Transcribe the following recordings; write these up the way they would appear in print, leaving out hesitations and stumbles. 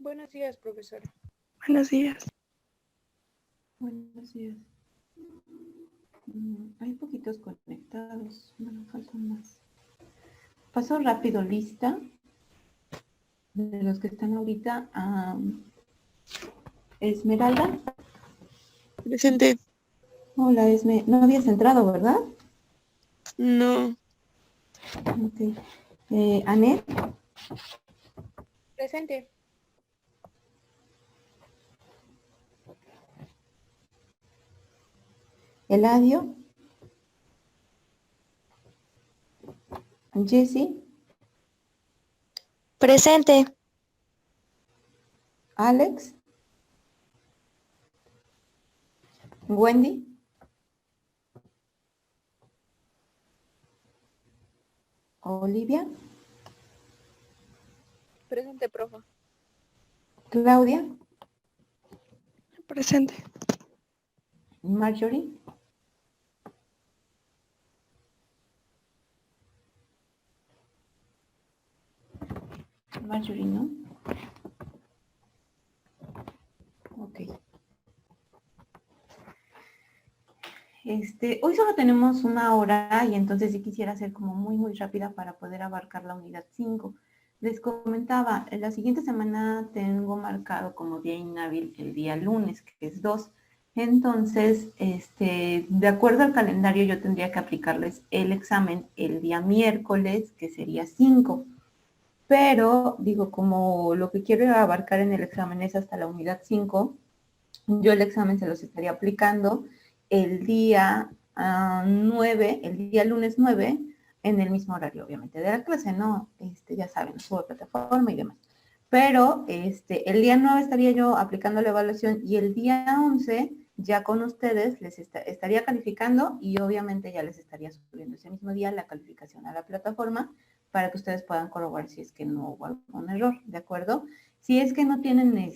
Buenos días, profesora. Buenos días. Buenos días. Hay poquitos conectados. Bueno, faltan más. Paso rápido lista de los que están ahorita. Esmeralda. Presente. Hola, Esme. No habías entrado, ¿verdad? No. Ok. Anet. Presente. Eladio. Jessie. Presente. Alex. Wendy. Olivia. Presente, profa. Claudia. Presente. Marjorie. Marjorie, ¿no? Ok. Hoy solo tenemos una hora y entonces sí quisiera ser como muy rápida para poder abarcar la unidad 5. Les comentaba, en la siguiente semana tengo marcado como día inhábil el día lunes, que es 2. Entonces, de acuerdo al calendario, yo tendría que aplicarles el examen el día miércoles, que sería 5. Pero, digo, como lo que quiero abarcar en el examen es hasta la unidad 5, yo el examen se los estaría aplicando el día 9, el día lunes 9, en el mismo horario, obviamente, de la clase, ¿no? Ya saben, subo plataforma y demás. Pero el día 9 estaría yo aplicando la evaluación y el día 11 ya con ustedes les estaría calificando y obviamente ya les estaría subiendo ese mismo día la calificación a la plataforma para que ustedes puedan corroborar si es que no hubo algún error, ¿de acuerdo? Si es que no tienen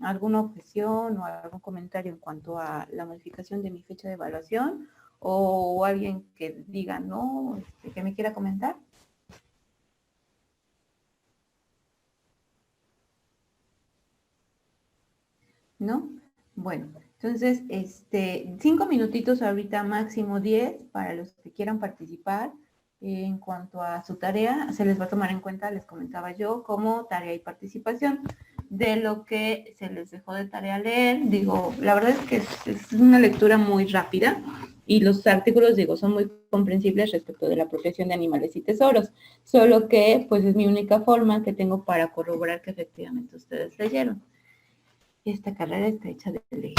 alguna objeción o algún comentario en cuanto a la modificación de mi fecha de evaluación o alguien que diga no, que me quiera comentar. ¿No? Bueno, entonces, 5 minutitos ahorita, máximo 10, para los que quieran participar. En cuanto a su tarea, se les va a tomar en cuenta, les comentaba yo, como tarea y participación. De lo que se les dejó de tarea leer, digo, la verdad es que es una lectura muy rápida y los artículos, digo, son muy comprensibles respecto de la apropiación de animales y tesoros, solo que, pues, es mi única forma que tengo para corroborar que efectivamente ustedes leyeron. Esta carrera está hecha de leer.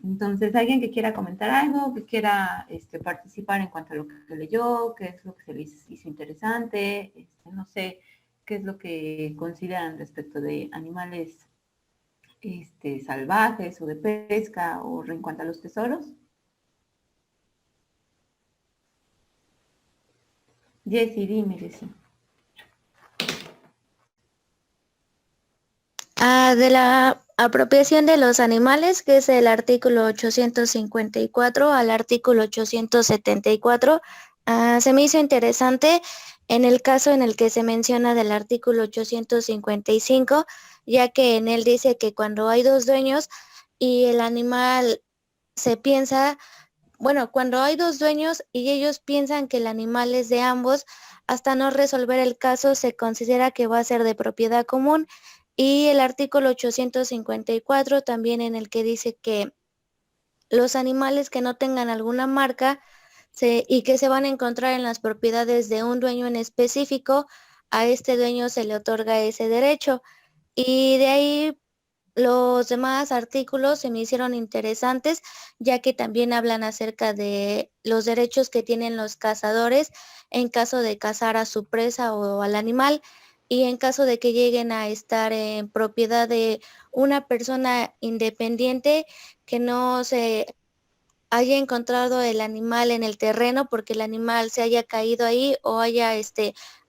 Entonces, alguien que quiera comentar algo, que quiera participar en cuanto a lo que leyó, qué es lo que se les hizo interesante, no sé, qué es lo que consideran respecto de animales salvajes o de pesca o en cuanto a los tesoros. Jessie, dime, Jessie. De la apropiación de los animales, que es el artículo 854 al artículo 874, se me hizo interesante en el caso en el que se menciona del artículo 855, ya que en él dice que cuando hay dos dueños y el animal se piensa, bueno, cuando hay dos dueños y ellos piensan que el animal es de ambos, hasta no resolver el caso se considera que va a ser de propiedad común. Y el artículo 854 también en el que dice que los animales que no tengan alguna marca y que se van a encontrar en las propiedades de un dueño en específico, a este dueño se le otorga ese derecho. Y de ahí los demás artículos se me hicieron interesantes, ya que también hablan acerca de los derechos que tienen los cazadores en caso de cazar a su presa o al animal, y en caso de que lleguen a estar en propiedad de una persona independiente que no se haya encontrado el animal en el terreno porque el animal se haya caído ahí o haya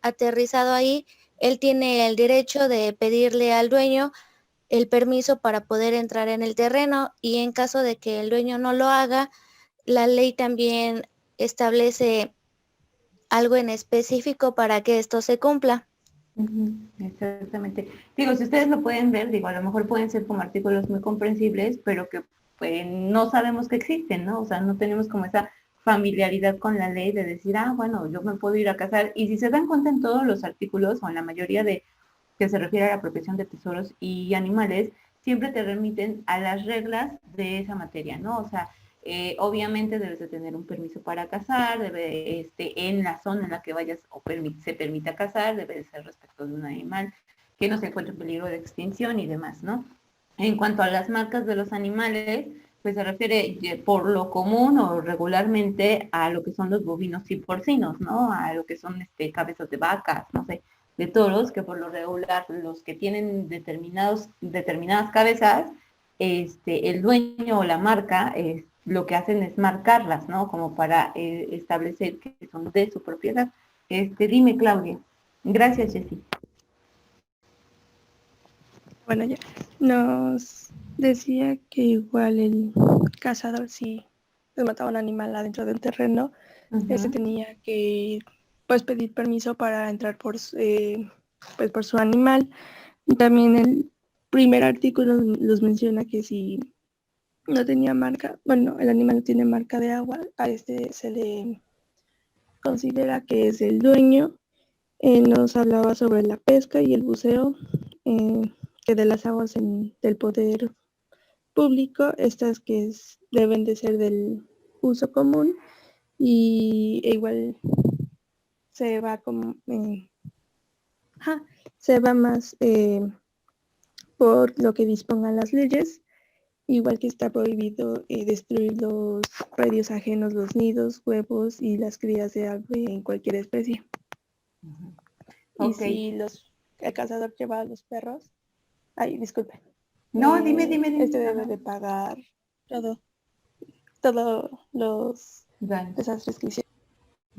aterrizado ahí, él tiene el derecho de pedirle al dueño el permiso para poder entrar en el terreno, y en caso de que el dueño no lo haga, la ley también establece algo en específico para que esto se cumpla. Ujú, exactamente. Digo, si ustedes lo pueden ver, digo, a lo mejor pueden ser como artículos muy comprensibles, pero que pues, no sabemos que existen, ¿no? O sea, no tenemos como esa familiaridad con la ley de decir, ah, bueno, yo me puedo ir a casar. Y si se dan cuenta en todos los artículos o en la mayoría de que se refiere a la apropiación de tesoros y animales, siempre te remiten a las reglas de esa materia, ¿no? O sea, obviamente debes de tener un permiso para cazar, debe, en la zona en la que vayas o se permita cazar, debe de ser respecto de un animal que no se encuentre en peligro de extinción y demás, ¿no? En cuanto a las marcas de los animales, pues se refiere por lo común o regularmente a lo que son los bovinos y porcinos, ¿no? A lo que son cabezas de vacas, no sé, de toros, que por lo regular los que tienen determinadas cabezas, el dueño o la marca lo que hacen es marcarlas, ¿no? Como para establecer que son de su propiedad. Dime, Claudia. Gracias, Jessy. Bueno, ya nos decía que igual el cazador si pues, mataba un animal adentro del terreno, ese tenía que pues pedir permiso para entrar pues por su animal. También el primer artículo los menciona que si no tenía marca, bueno, el animal no tiene marca de agua, a este se le considera que es el dueño. Nos hablaba sobre la pesca y el buceo, que de las aguas del poder público, estas deben de ser del uso común y igual se va como se va más por lo que dispongan las leyes, igual que está prohibido destruir los predios ajenos, los nidos, huevos y las crías de ave en cualquier especie. Y Okay. si el cazador lleva a los perros, ay, disculpe. No, dime. Este debe de pagar todos los Bueno, desastres que hicieron.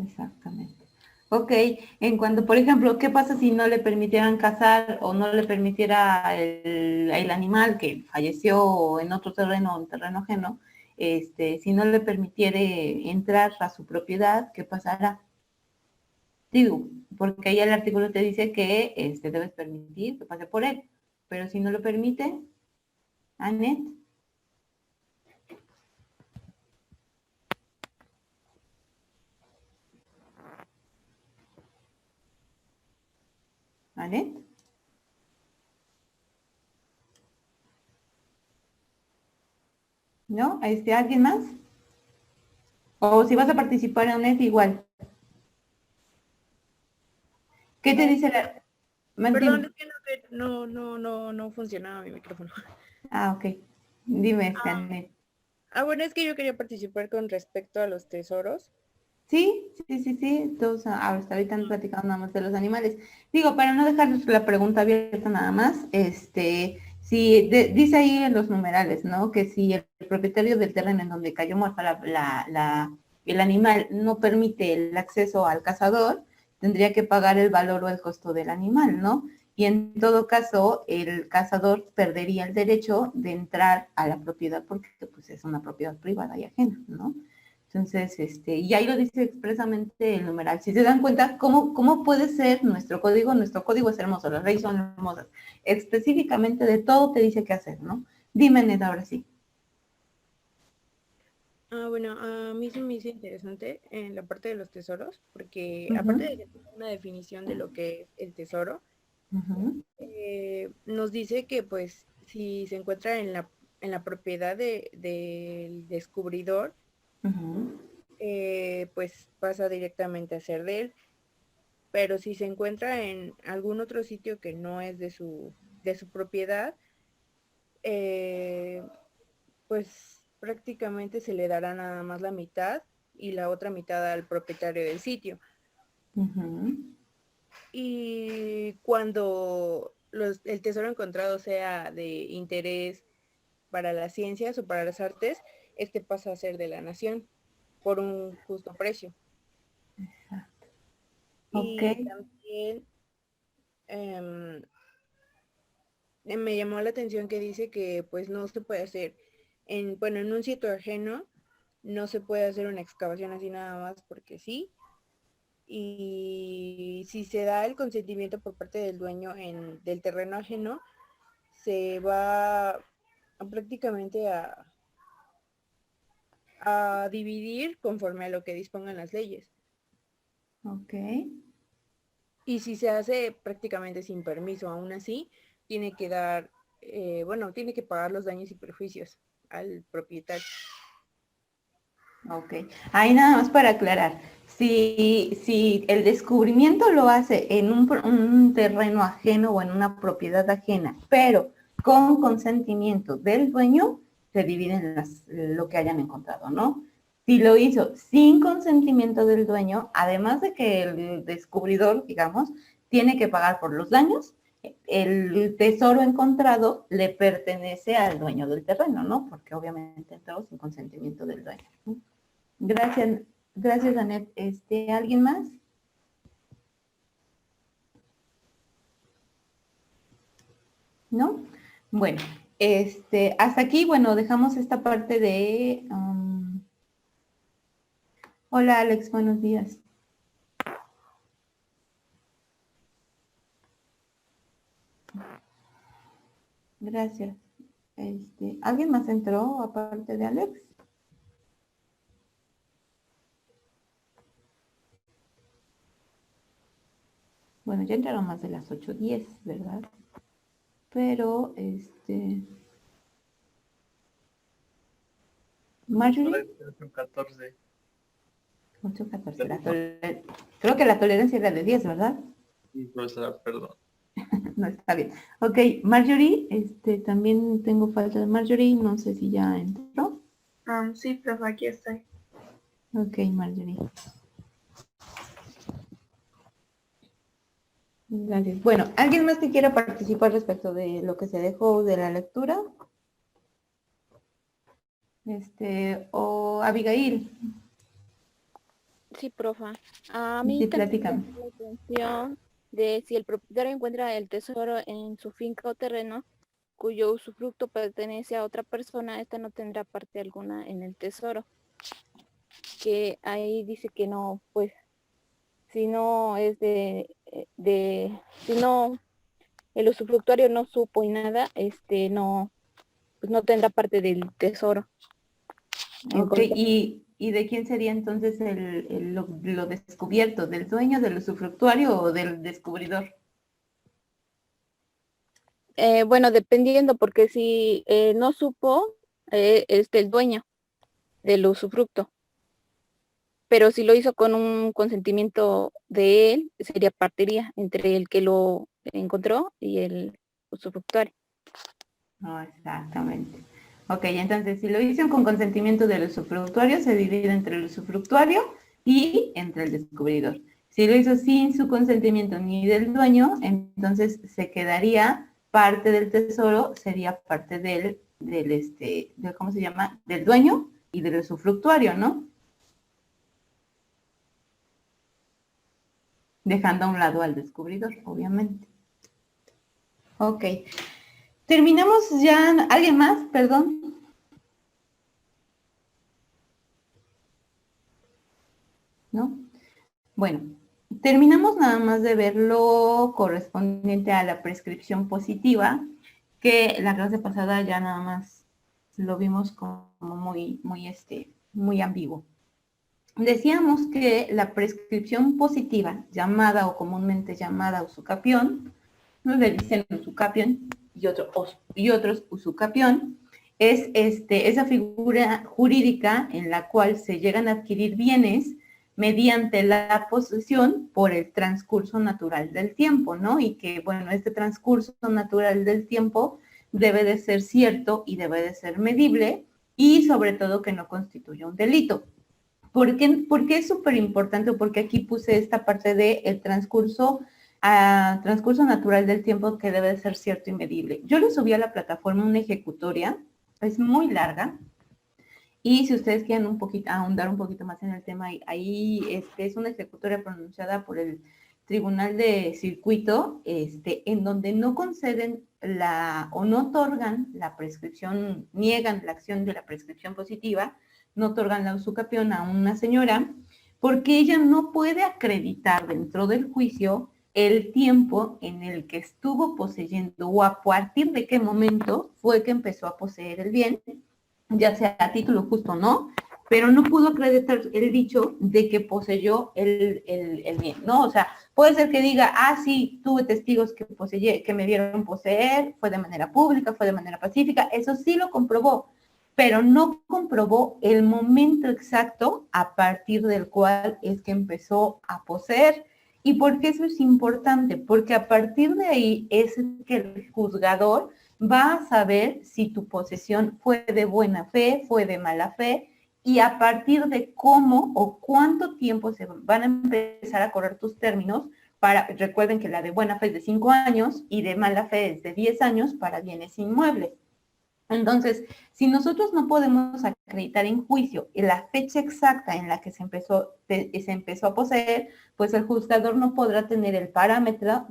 exactamente. Ok, en cuanto, por ejemplo, ¿qué pasa si no le permitieran cazar o no le permitiera el animal que falleció en otro terreno, un terreno ajeno, si no le permitiere entrar a su propiedad, ¿qué pasará? Digo, porque ahí el artículo te dice que debes permitir que pase por él, pero si no lo permite, Anet. ¿Anet? ¿No? ¿Alguien más? O si vas a participar, Anet, igual. ¿Qué te dice la...? Perdón, es que no funcionaba mi micrófono. Ah, ok. Dime, Anet. Bueno, es que yo quería participar con respecto a los tesoros. Sí. Todos hasta ahorita han platicado nada más de los animales. Digo, para no dejar la pregunta abierta nada más, si dice ahí en los numerales, ¿no? Que si el propietario del terreno en donde cayó muerta el animal no permite el acceso al cazador, tendría que pagar el valor o el costo del animal, ¿no? Y en todo caso, el cazador perdería el derecho de entrar a la propiedad porque pues, es una propiedad privada y ajena, ¿no? Entonces, y ahí lo dice expresamente el numeral. Si se dan cuenta, ¿cómo puede ser nuestro código? Nuestro código es hermoso, las leyes son hermosas. Específicamente de todo te dice qué hacer, ¿no? Dime, Ned, ahora sí. Bueno, a mí se me hizo interesante en la parte de los tesoros, porque aparte de que tiene una definición de lo que es el tesoro, nos dice que pues si se encuentra en la propiedad del descubridor, pues pasa directamente a ser de él. Pero si se encuentra en algún otro sitio que no es de su propiedad, pues prácticamente se le dará nada más la mitad y la otra mitad al propietario del sitio. Y cuando el tesoro encontrado sea de interés para las ciencias o para las artes, este pasa a ser de la nación por un justo precio. Ok. Y también me llamó la atención que dice que pues no se puede hacer en un sitio ajeno, no se puede hacer una excavación así nada más porque sí. Y si se da el consentimiento por parte del dueño del terreno ajeno, se va prácticamente a dividir conforme a lo que dispongan las leyes. Ok. Y si se hace prácticamente sin permiso, aún así, tiene que dar, tiene que pagar los daños y perjuicios al propietario. Ok. Ahí nada más para aclarar. Si el descubrimiento lo hace en un terreno ajeno o en una propiedad ajena, pero con consentimiento del dueño, se dividen lo que hayan encontrado, ¿no? Si lo hizo sin consentimiento del dueño, además de que el descubridor, digamos, tiene que pagar por los daños, el tesoro encontrado le pertenece al dueño del terreno, ¿no? Porque obviamente entró sin consentimiento del dueño, ¿no? Gracias, gracias, Anet. ¿Alguien más? ¿No? Bueno, hasta aquí, bueno, dejamos esta parte de... Hola, Alex, buenos días. Gracias. ¿Alguien más entró aparte de Alex? Bueno, ya entraron más de las 8:10, ¿verdad? Pero, Marjorie. 8:14. 8:14. Creo que la tolerancia era de 10, ¿verdad? Sí, profesora, perdón. No, está bien. Ok, Marjorie, también tengo falta de Marjorie, no sé si ya entró. Sí, profe, aquí estoy. Ok, Marjorie. Gracias. Bueno, ¿alguien más que quiera participar respecto de lo que se dejó de la lectura? O Abigail. Sí, profa. A mí Sí, también me platícame. llama la atención de si el propietario encuentra el tesoro en su finca o terreno cuyo usufructo pertenece a otra persona, esta no tendrá parte alguna en el tesoro. Que ahí dice que no, pues, si no es si no, el usufructuario no supo y nada, no, pues no tendrá parte del tesoro. Ok, ¿y de quién sería entonces lo descubierto? ¿Del dueño, del usufructuario o del descubridor? Bueno, dependiendo, porque si no supo, el dueño del usufructo. Pero si lo hizo con un consentimiento de él, sería partería entre el que lo encontró y el usufructuario. No, exactamente. Ok, entonces si lo hizo con consentimiento del usufructuario, se divide entre el usufructuario y entre el descubridor. Si lo hizo sin su consentimiento ni del dueño, entonces se quedaría parte del tesoro, sería parte ¿cómo se llama? Del dueño y del usufructuario, ¿no? Dejando a un lado al descubridor, obviamente. Ok. Terminamos ya. ¿Alguien más? Perdón. ¿No? Bueno, terminamos nada más de ver lo correspondiente a la prescripción positiva, que la clase pasada ya nada más lo vimos como muy ambiguo. Decíamos que la prescripción positiva, llamada o comúnmente llamada usucapión, no le dicen usucapión y otros usucapión, es esa figura jurídica en la cual se llegan a adquirir bienes mediante la posesión por el transcurso natural del tiempo, ¿no? Y que, bueno, este transcurso natural del tiempo debe de ser cierto y debe de ser medible y sobre todo que no constituya un delito. ¿Por qué es súper importante? Porque aquí puse esta parte del transcurso natural del tiempo que debe de ser cierto y medible. Yo le subí a la plataforma una ejecutoria, es muy larga, y si ustedes quieren ahondar un poquito más en el tema, ahí es una ejecutoria pronunciada por el Tribunal de Circuito, en donde no conceden o no otorgan la prescripción, niegan la acción de la prescripción positiva, no otorgan la usucapión a una señora, porque ella no puede acreditar dentro del juicio el tiempo en el que estuvo poseyendo o a partir de qué momento fue que empezó a poseer el bien, ya sea a título justo o no, pero no pudo acreditar el dicho de que poseyó el bien, ¿no? O sea, puede ser que diga, sí, tuve testigos que me vieron poseer, fue de manera pública, fue de manera pacífica, eso sí lo comprobó, pero no comprobó el momento exacto a partir del cual es que empezó a poseer. ¿Y por qué eso es importante? Porque a partir de ahí es que el juzgador va a saber si tu posesión fue de buena fe, fue de mala fe, y a partir de cómo o cuánto tiempo se van a empezar a correr tus términos. Recuerden que la de buena fe es de 5 años y de mala fe es de 10 años para bienes inmuebles. Entonces, si nosotros no podemos acreditar en juicio la fecha exacta en la que se empezó a poseer, pues el juzgador no podrá tener el parámetro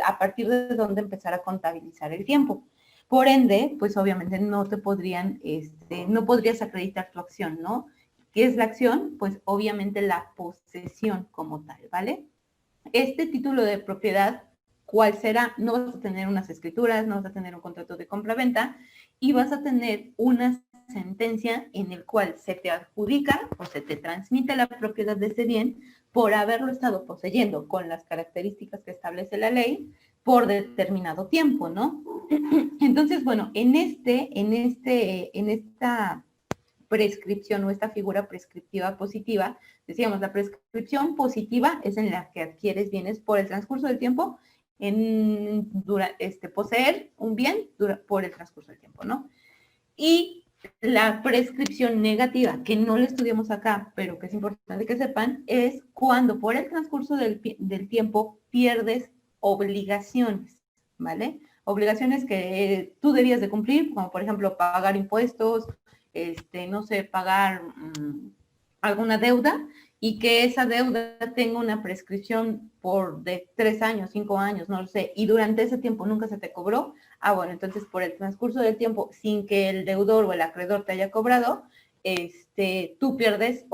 a partir de dónde empezar a contabilizar el tiempo. Por ende, pues obviamente no podrías acreditar tu acción, ¿no? ¿Qué es la acción? Pues obviamente la posesión como tal, ¿vale? Este título de propiedad, ¿cuál será? No vas a tener unas escrituras, no vas a tener un contrato de compra-venta y vas a tener una sentencia en el cual se te adjudica o se te transmite la propiedad de ese bien por haberlo estado poseyendo con las características que establece la ley por determinado tiempo, ¿no? Entonces, bueno, en esta prescripción o esta figura prescriptiva positiva, decíamos, la prescripción positiva es en la que adquieres bienes por el transcurso del tiempo, poseer un bien por el transcurso del tiempo, ¿no? Y la prescripción negativa, que no la estudiamos acá, pero que es importante que sepan, es cuando por el transcurso del tiempo pierdes obligaciones, ¿vale? Obligaciones que tú debías de cumplir, como por ejemplo pagar impuestos, no sé, pagar alguna deuda, y que esa deuda tenga una prescripción de 3 años, 5 años, no lo sé, y durante ese tiempo nunca se te cobró, bueno, entonces por el transcurso del tiempo, sin que el deudor o el acreedor te haya cobrado, tú pierdes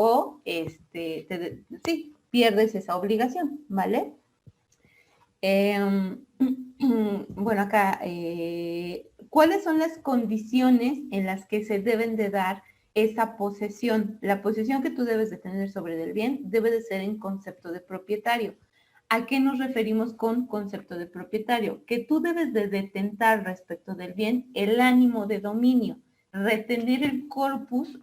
pierdes esa obligación, ¿vale? Bueno, acá, ¿cuáles son las condiciones en las que se deben de dar esa posesión? La posesión que tú debes de tener sobre el bien debe de ser en concepto de propietario. ¿A qué nos referimos con concepto de propietario? Que tú debes de detentar respecto del bien el ánimo de dominio, retener el corpus,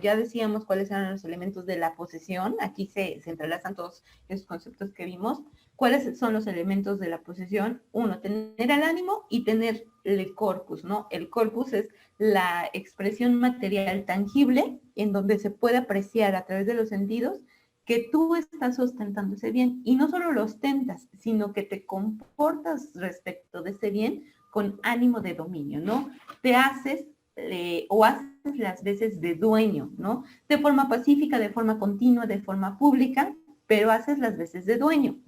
ya decíamos cuáles eran los elementos de la posesión, aquí se entrelazan todos esos conceptos que vimos. ¿Cuáles son los elementos de la posesión? Uno, tener el ánimo y tener el corpus, ¿no? El corpus es la expresión material tangible en donde se puede apreciar a través de los sentidos que tú estás ostentando ese bien. Y no solo lo ostentas, sino que te comportas respecto de ese bien con ánimo de dominio, ¿no? Te haces o haces las veces de dueño, ¿no? De forma pacífica, de forma continua, de forma pública, pero haces las veces de dueño.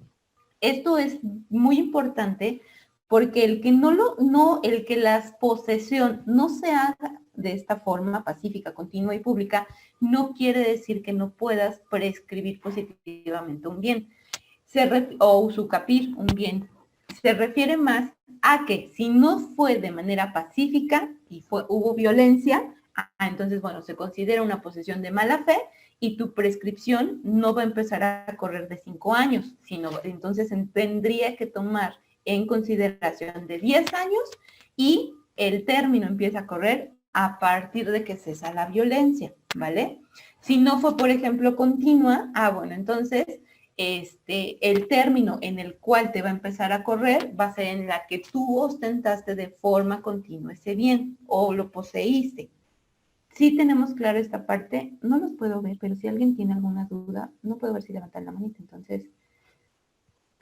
Esto es muy importante porque el que la posesión no se haga de esta forma pacífica, continua y pública, no quiere decir que no puedas prescribir positivamente un bien o usucapir un bien. Se refiere más a que si no fue de manera pacífica y hubo violencia, entonces, bueno, se considera una posesión de mala fe y tu prescripción no va a empezar a correr de 5 años, sino entonces tendría que tomar en consideración de 10 años y el término empieza a correr a partir de que cesa la violencia, ¿vale? Si no fue, por ejemplo, continua, bueno, entonces el término en el cual te va a empezar a correr va a ser en la que tú ostentaste de forma continua ese bien o lo poseíste. Sí tenemos claro esta parte, no los puedo ver, pero si alguien tiene alguna duda, no puedo ver si levantan la manita, entonces,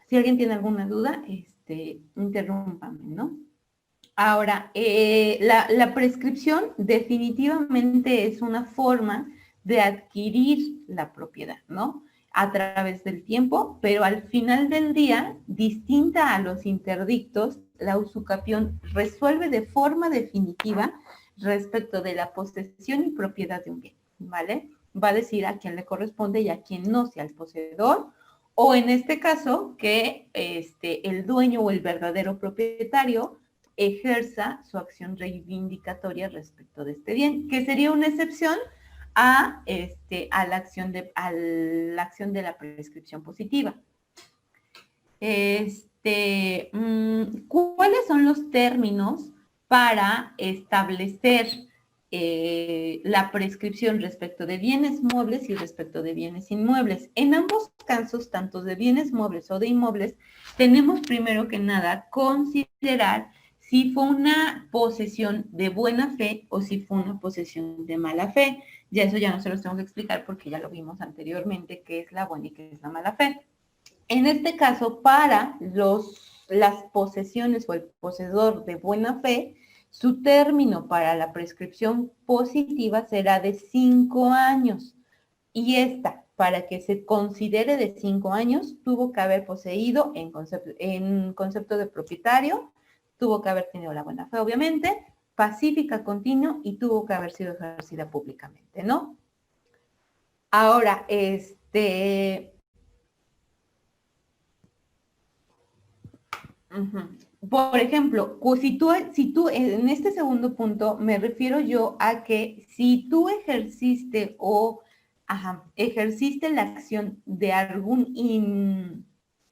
si alguien tiene alguna duda, interrúmpame, ¿no? Ahora, la prescripción definitivamente es una forma de adquirir la propiedad, ¿no? A través del tiempo, pero al final del día, distinta a los interdictos, la usucapión resuelve de forma definitiva respecto de la posesión y propiedad de un bien, ¿vale? va a decir a quién le corresponde y a quién no, si al poseedor, o en este caso, que el dueño o el verdadero propietario ejerza su acción reivindicatoria respecto de este bien, que sería una excepción a la acción de la prescripción positiva. ¿Cuáles son los términos para establecer la prescripción respecto de bienes muebles y respecto de bienes inmuebles? En ambos casos, tanto de bienes muebles o de inmuebles, tenemos primero que nada considerar si fue una posesión de buena fe o si fue una posesión de mala fe. Ya eso ya no se los tengo que explicar porque ya lo vimos anteriormente, qué es la buena y qué es la mala fe. En este caso, para las posesiones o el poseedor de buena fe, su término para la prescripción positiva será de 5 años. Y esta, para que se considere de 5 años, tuvo que haber poseído en concepto de propietario, tuvo que haber tenido la buena fe, obviamente, pacífica, continua, y tuvo que haber sido ejercida públicamente, ¿no? Ahora, por ejemplo, si tú, en este segundo punto, me refiero yo a que si tú ejerciste ejerciste la acción de algún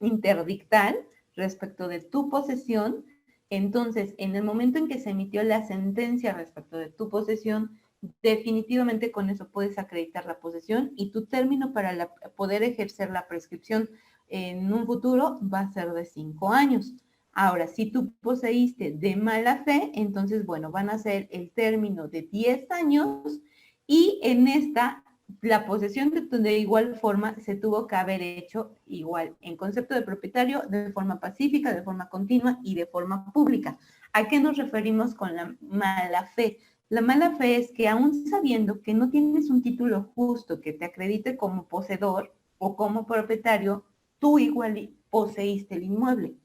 interdictal respecto de tu posesión, entonces, en el momento en que se emitió la sentencia respecto de tu posesión, definitivamente con eso puedes acreditar la posesión y tu término para poder ejercer la prescripción en un futuro va a ser de 5 años. Ahora, si tú poseíste de mala fe, entonces, bueno, van a ser el término de 10 años y en esta, la posesión de igual forma se tuvo que haber hecho igual en concepto de propietario, de forma pacífica, de forma continua y de forma pública. ¿A qué nos referimos con la mala fe? La mala fe es que aún sabiendo que no tienes un título justo que te acredite como poseedor o como propietario, tú igual poseíste el inmueble.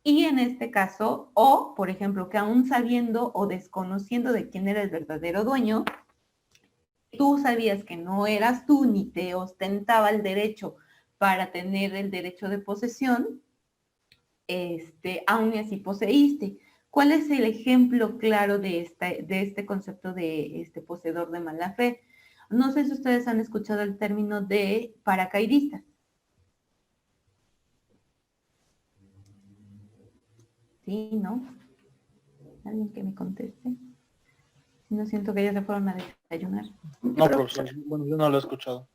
Y en este caso, o, por ejemplo, que aún sabiendo o desconociendo de quién era el verdadero dueño, tú sabías que no eras tú ni te ostentaba el derecho para tener el derecho de posesión, aún así poseíste. ¿Cuál es el ejemplo claro de este concepto de poseedor de mala fe? No sé si ustedes han escuchado el término de paracaidista. Sí, ¿no? ¿Alguien que me conteste? No siento que ellos se fueron a desayunar. No, profesor. Bueno, yo no lo he escuchado.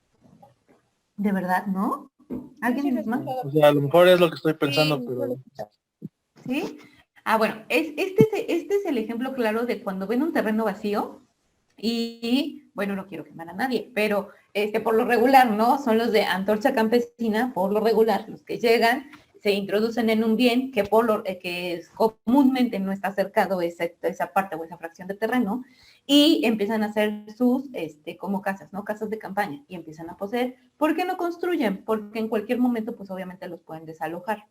¿De verdad, no? ¿Alguien más? O sea, a lo mejor es lo que estoy pensando, Sí, pero... ¿Sí? Bueno, este es el ejemplo claro de cuando ven un terreno vacío y, bueno, no quiero quemar a nadie, pero por lo regular, ¿no? Son los de antorcha campesina, por lo regular, los que llegan, se introducen en un bien que comúnmente no está cercado esa parte o esa fracción de terreno y empiezan a hacer sus, como casas, ¿no? Casas de campaña y empiezan a poseer. ¿Por qué no construyen? Porque en cualquier momento, pues obviamente los pueden desalojar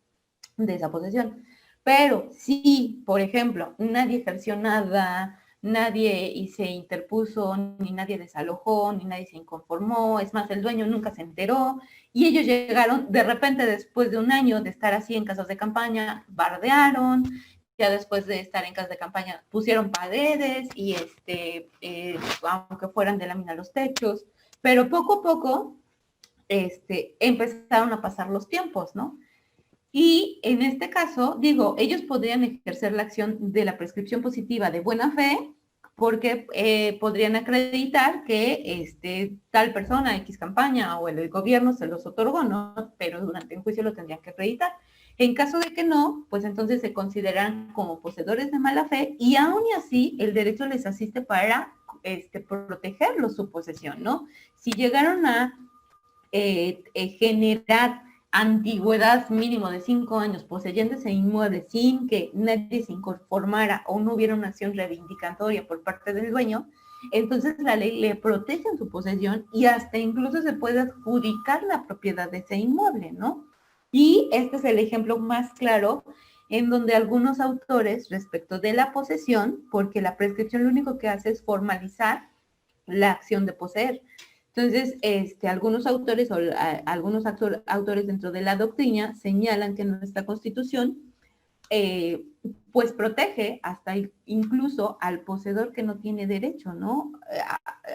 de esa posesión. Pero si, por ejemplo, nadie ejerció nada, nadie se interpuso, ni nadie desalojó, ni nadie se inconformó, es más, el dueño nunca se enteró, y ellos llegaron de repente después de un año de estar así en casas de campaña, bardearon, ya después de estar en casas de campaña pusieron paredes y aunque fueran de lámina los techos, pero poco a poco empezaron a pasar los tiempos, ¿no? Y en este caso, digo, ellos podrían ejercer la acción de la prescripción positiva de buena fe porque podrían acreditar que tal persona, X campaña o el gobierno se los otorgó, ¿no? Pero durante un juicio lo tendrían que acreditar. En caso de que no, pues entonces se consideran como poseedores de mala fe y aún así el derecho les asiste para protegerlos su posesión, ¿no? Si llegaron a generar antigüedad mínimo de 5 años poseyendo ese inmueble sin que nadie se inconformara o no hubiera una acción reivindicatoria por parte del dueño, entonces la ley le protege en su posesión y hasta incluso se puede adjudicar la propiedad de ese inmueble, ¿no? Y este es el ejemplo más claro en donde algunos autores respecto de la posesión, porque la prescripción lo único que hace es formalizar la acción de poseer. Entonces, algunos autores autores dentro de la doctrina señalan que nuestra Constitución pues protege hasta incluso al poseedor que no tiene derecho, ¿no?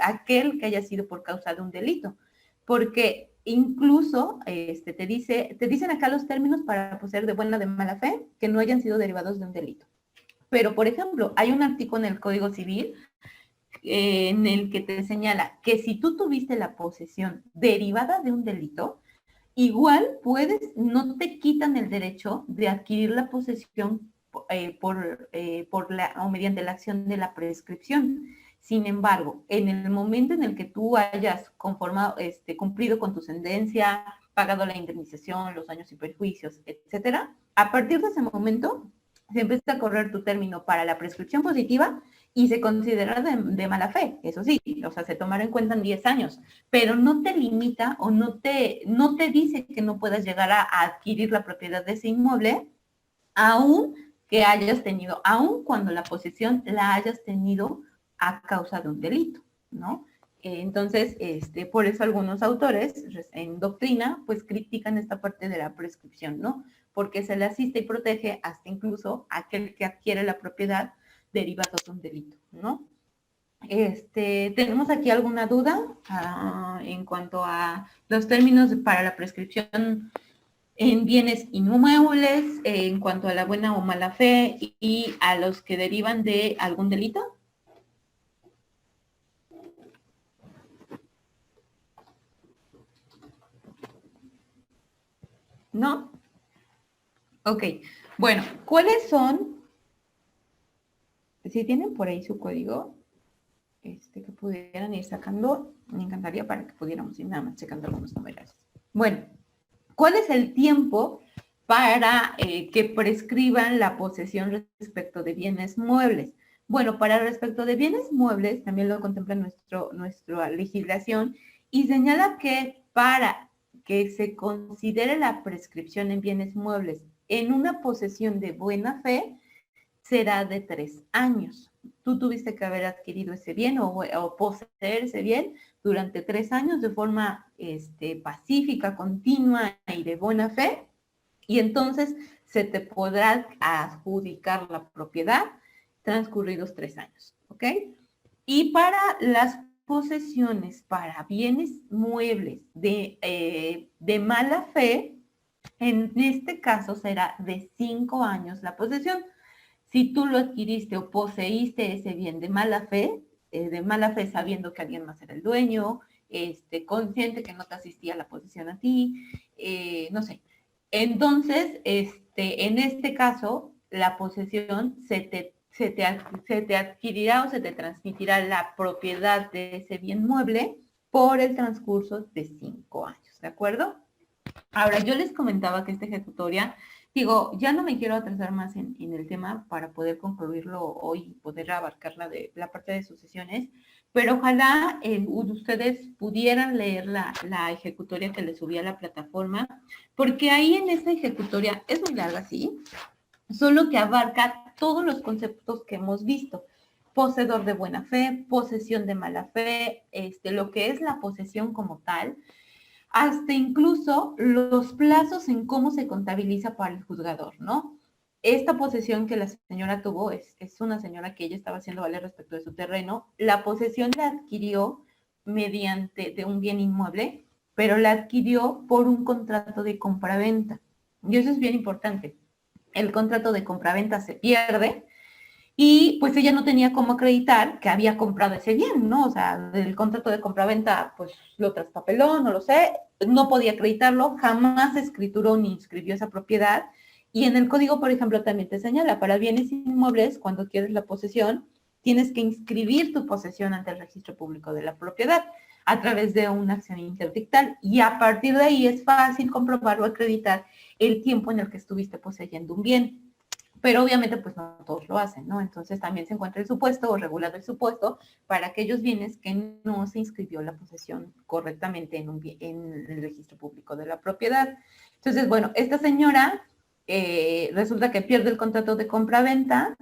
Aquel que haya sido por causa de un delito. Porque incluso te dicen acá los términos para poseer de buena o de mala fe que no hayan sido derivados de un delito. Pero, por ejemplo, hay un artículo en el Código Civil en el que te señala que si tú tuviste la posesión derivada de un delito, igual no te quitan el derecho de adquirir la posesión o mediante la acción de la prescripción. Sin embargo, en el momento en el que tú hayas cumplido con tu sentencia, pagado la indemnización, los daños y perjuicios, etcétera, a partir de ese momento se empieza a correr tu término para la prescripción positiva y se considera de mala fe, eso sí, o sea, se tomará en cuenta en 10 años, pero no te limita o no te dice que no puedas llegar a adquirir la propiedad de ese inmueble, aun cuando la posesión la hayas tenido a causa de un delito, ¿no? Entonces, por eso algunos autores en doctrina, pues critican esta parte de la prescripción, ¿no? Porque se le asiste y protege hasta incluso a aquel que adquiere la propiedad derivado de un delito, ¿no? ¿Tenemos aquí alguna duda en cuanto a los términos para la prescripción en bienes inmuebles, en cuanto a la buena o mala fe y a los que derivan de algún delito? ¿No? Ok, bueno, ¿cuáles son? Si tienen por ahí su código, que pudieran ir sacando, me encantaría para que pudiéramos ir nada más checando algunos numerales. Bueno, ¿cuál es el tiempo para que prescriban la posesión respecto de bienes muebles? Bueno, para respecto de bienes muebles, también lo contempla nuestra legislación y señala que para que se considere la prescripción en bienes muebles en una posesión de buena fe, será de 3 años. Tú tuviste que haber adquirido ese bien o poseer ese bien durante 3 años de forma pacífica, continua y de buena fe, y entonces se te podrá adjudicar la propiedad transcurridos 3 años, ¿ok? Y para las posesiones para bienes muebles de mala fe, en este caso será de 5 años la posesión. Si tú lo adquiriste o poseíste ese bien de mala fe sabiendo que alguien más era el dueño, consciente que no te asistía la posesión a ti, no sé. Entonces, en este caso, la posesión se te adquirirá o se te transmitirá la propiedad de ese bien mueble por el transcurso de 5 años, ¿de acuerdo? Ahora, yo les comentaba que esta ejecutoria, ya no me quiero atrasar más en el tema para poder concluirlo hoy y poder abarcar la parte de sucesiones, pero ojalá ustedes pudieran leer la ejecutoria que les subí a la plataforma, porque ahí en esta ejecutoria es muy larga, sí, solo que abarca todos los conceptos que hemos visto. Poseedor de buena fe, posesión de mala fe, lo que es la posesión como tal, hasta incluso los plazos en cómo se contabiliza para el juzgador, ¿no? Esta posesión que la señora tuvo es una señora que ella estaba haciendo valer respecto de su terreno. La posesión la adquirió mediante de un bien inmueble, pero la adquirió por un contrato de compraventa. Y eso es bien importante. El contrato de compraventa se pierde y pues ella no tenía cómo acreditar que había comprado ese bien, ¿no? O sea, del contrato de compraventa, pues lo traspapeló, no lo sé, no podía acreditarlo, jamás escrituró ni inscribió esa propiedad. Y en el código, por ejemplo, también te señala, para bienes inmuebles, cuando quieres la posesión, tienes que inscribir tu posesión ante el registro público de la propiedad a través de una acción interdictal. Y a partir de ahí es fácil comprobar o acreditar el tiempo en el que estuviste poseyendo un bien. Pero obviamente pues no todos lo hacen, ¿no? Entonces también se encuentra el supuesto o regulado el supuesto para aquellos bienes que no se inscribió la posesión correctamente en el registro público de la propiedad. Entonces, bueno, esta señora resulta que pierde el contrato de compra-venta,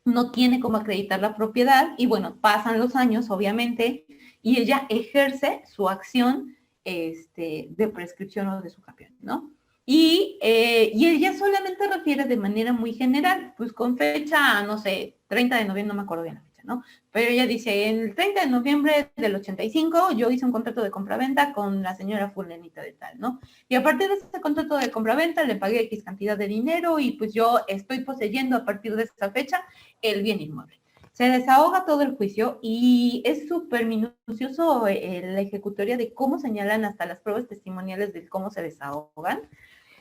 no tiene cómo acreditar la propiedad y bueno, pasan los años, obviamente, y ella ejerce su acción de prescripción o de sujeción, ¿no? Y ella solamente refiere de manera muy general, pues con fecha, no sé, 30 de noviembre, no me acuerdo bien la fecha, ¿no? Pero ella dice, en el 30 de noviembre del 85 yo hice un contrato de compraventa con la señora fulanita de tal, ¿no? Y a partir de ese contrato de compraventa le pagué X cantidad de dinero y pues yo estoy poseyendo a partir de esa fecha el bien inmueble. Se desahoga todo el juicio y es súper minucioso la ejecutoria de cómo señalan hasta las pruebas testimoniales de cómo se desahogan.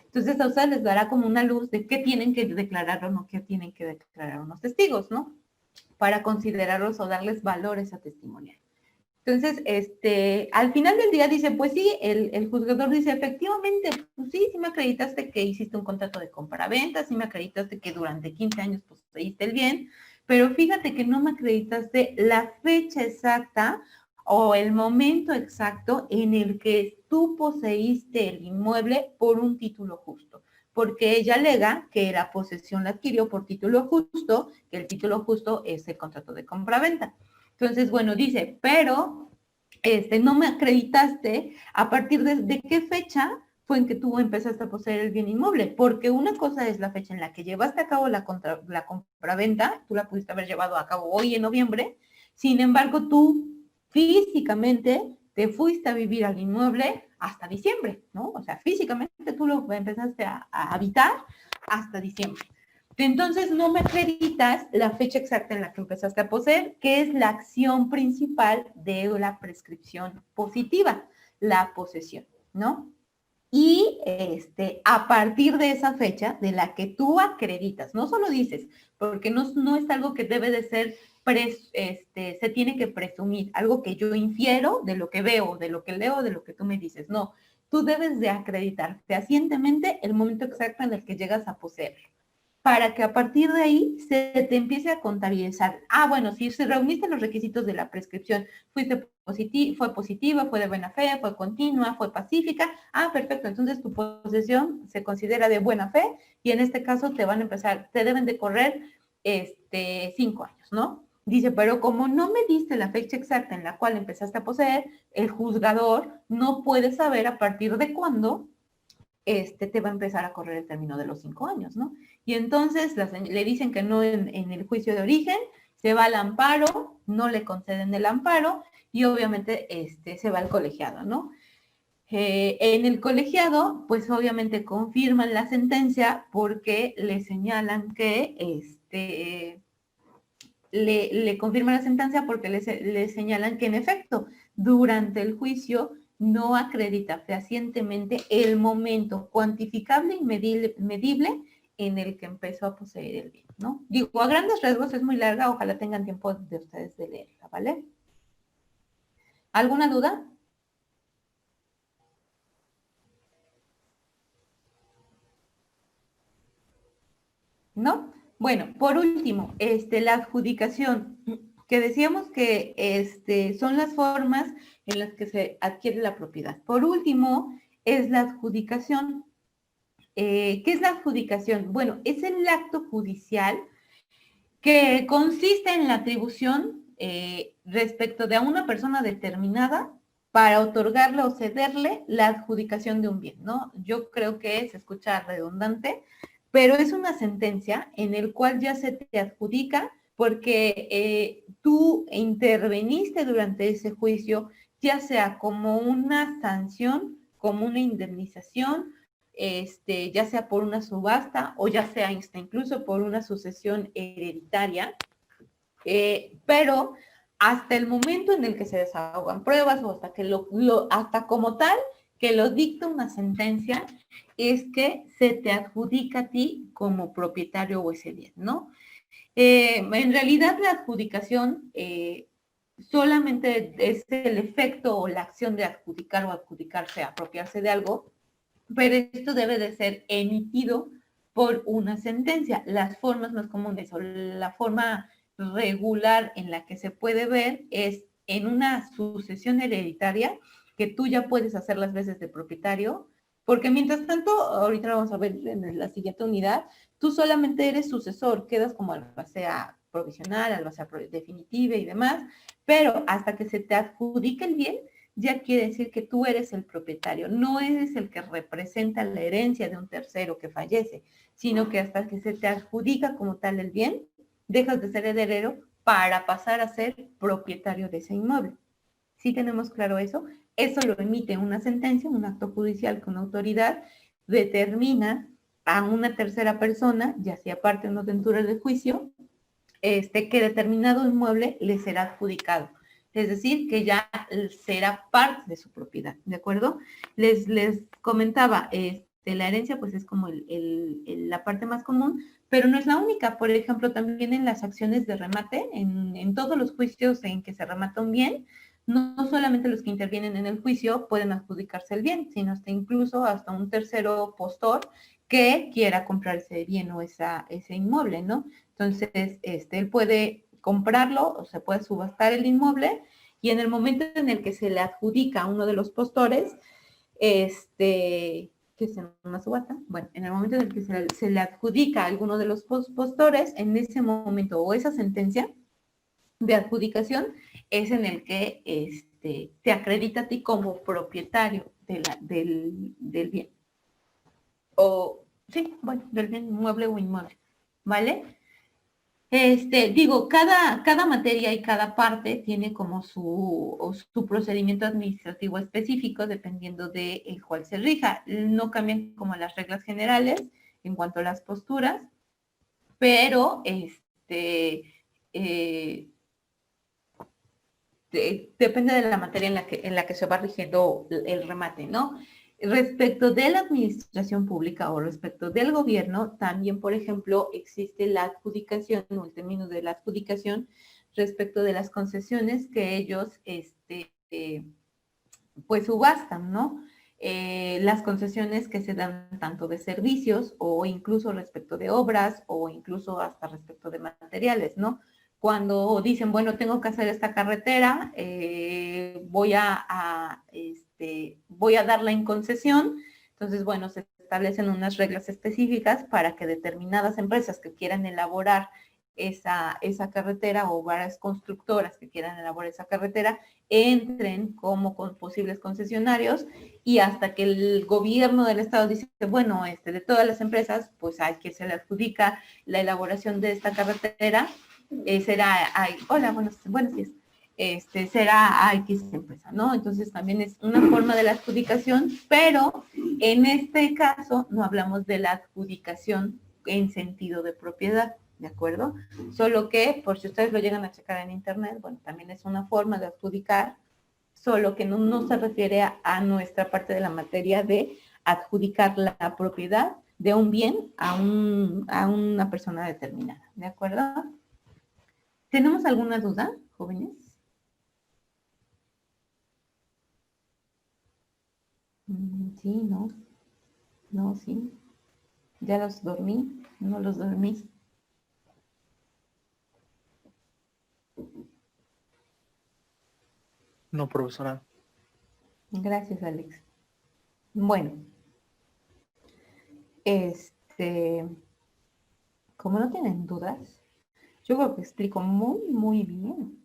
Entonces a ustedes les dará como una luz de qué tienen que declarar o no, qué tienen que declarar unos testigos, ¿no? Para considerarlos o darles valor a esa testimonial. Entonces, al final del día dice, pues sí, el juzgador dice, efectivamente, pues sí, sí me acreditaste que hiciste un contrato de compra-venta, sí me acreditaste que durante 15 años poseíste el bien, pero fíjate que no me acreditaste la fecha exacta o el momento exacto en el que tú poseíste el inmueble por un título justo, porque ella alega que la posesión la adquirió por título justo, que el título justo es el contrato de compra-venta. Entonces, bueno, dice, pero no me acreditaste a partir de qué fecha fue en que tú empezaste a poseer el bien inmueble, porque una cosa es la fecha en la que llevaste a cabo la compraventa, tú la pudiste haber llevado a cabo hoy en noviembre, sin embargo, tú físicamente te fuiste a vivir al inmueble hasta diciembre, ¿no? O sea, físicamente tú lo empezaste a habitar hasta diciembre. Entonces, no me acreditas la fecha exacta en la que empezaste a poseer, que es la acción principal de la prescripción positiva, la posesión, ¿no? Y a partir de esa fecha de la que tú acreditas, no solo dices, porque no es algo que debe de ser, se tiene que presumir, algo que yo infiero de lo que veo, de lo que leo, de lo que tú me dices, no, tú debes de acreditar fehacientemente el momento exacto en el que llegas a poseer, para que a partir de ahí se te empiece a contabilizar. Ah, bueno, si se reuniste los requisitos de la prescripción, fue positiva, fue de buena fe, fue continua, fue pacífica, ah, perfecto, entonces tu posesión se considera de buena fe y en este caso te deben de correr 5 años, ¿no? Dice, pero como no me diste la fecha exacta en la cual empezaste a poseer, el juzgador no puede saber a partir de cuándo te va a empezar a correr el término de los 5 años, ¿no? Y entonces le dicen que no en el juicio de origen, se va al amparo, no le conceden el amparo y obviamente se va al colegiado, ¿no? En el colegiado, pues obviamente confirman la sentencia porque le señalan que, le confirman la sentencia porque le señalan que en efecto, durante el juicio no acredita fehacientemente el momento cuantificable y medible en el que empezó a poseer el bien, ¿no? Digo, a grandes rasgos es muy larga, ojalá tengan tiempo de ustedes de leerla, ¿vale? ¿Alguna duda? ¿No? Bueno, por último, la adjudicación, que decíamos que son las formas en las que se adquiere la propiedad. Por último, es la adjudicación. ¿Qué es la adjudicación? Bueno, es el acto judicial que consiste en la atribución respecto de a una persona determinada para otorgarle o cederle la adjudicación de un bien, ¿no? Yo creo que se escucha redundante, pero es una sentencia en el cual ya se te adjudica porque tú interveniste durante ese juicio, ya sea como una sanción, como una indemnización, ya sea por una subasta o ya sea incluso por una sucesión hereditaria, pero hasta el momento en el que se desahogan pruebas o hasta que hasta como tal que lo dicta una sentencia, es que se te adjudica a ti como propietario o ese bien, ¿no? En realidad la adjudicación solamente es el efecto o la acción de adjudicar o adjudicarse, apropiarse de algo, pero esto debe de ser emitido por una sentencia. Las formas más comunes o la forma regular en la que se puede ver es en una sucesión hereditaria que tú ya puedes hacer las veces de propietario, porque mientras tanto, ahorita lo vamos a ver en la siguiente unidad, tú solamente eres sucesor, quedas como albacea provisional, al ser definitiva y demás, pero hasta que se te adjudique el bien, ya quiere decir que tú eres el propietario, no eres el que representa la herencia de un tercero que fallece, sino que hasta que se te adjudica como tal el bien, dejas de ser heredero para pasar a ser propietario de ese inmueble. ¿Sí tenemos claro eso? Eso lo emite una sentencia, un acto judicial que una autoridad determina a una tercera persona, ya sea parte o no dentro del juicio, que determinado inmueble le será adjudicado. Es decir, que ya será parte de su propiedad, ¿de acuerdo? Les comentaba, la herencia pues es como la parte más común, pero no es la única. Por ejemplo, también en las acciones de remate, en todos los juicios en que se remata un bien, no solamente los que intervienen en el juicio pueden adjudicarse el bien, sino incluso hasta un tercero postor que quiera comprar ese bien o ese inmueble, ¿no? Entonces, él puede comprarlo o se puede subastar el inmueble y en el momento en el que se le adjudica a uno de los postores, que es en una subasta, bueno, en el momento en el que se le adjudica a alguno de los postores, en ese momento o esa sentencia de adjudicación es en el que te acredita a ti como propietario del bien. O, sí, bueno, del bien mueble o inmueble, ¿vale? Cada materia y cada parte tiene como su procedimiento administrativo específico dependiendo de el cual se rija. No cambian como las reglas generales en cuanto a las posturas, pero depende de la materia en la que se va rigiendo el remate, ¿no? Respecto de la administración pública o respecto del gobierno, también, por ejemplo, existe la adjudicación o el término de la adjudicación respecto de las concesiones que ellos, pues subastan, ¿no? Las concesiones que se dan tanto de servicios o incluso respecto de obras o incluso hasta respecto de materiales, ¿no? Cuando dicen, bueno, tengo que hacer esta carretera, voy a darla en concesión. Entonces, bueno, se establecen unas reglas específicas para que determinadas empresas que quieran elaborar esa carretera o varias constructoras que quieran elaborar esa carretera entren como posibles concesionarios y hasta que el gobierno del estado dice, bueno, de todas las empresas, pues hay que se le adjudica la elaboración de esta carretera, hola, buenos días. Será X empresa, ¿no? Entonces también es una forma de la adjudicación, pero en este caso no hablamos de la adjudicación en sentido de propiedad, ¿de acuerdo? Solo que, por si ustedes lo llegan a checar en internet, bueno, también es una forma de adjudicar, solo que no se refiere a nuestra parte de la materia de adjudicar la propiedad de un bien a una persona determinada, ¿de acuerdo? ¿Tenemos alguna duda, jóvenes? Sí, no. No, sí. ¿Ya los dormí? ¿No los dormí? No, profesora. Gracias, Alex. Bueno. Como no tienen dudas, yo creo que explico muy, muy bien.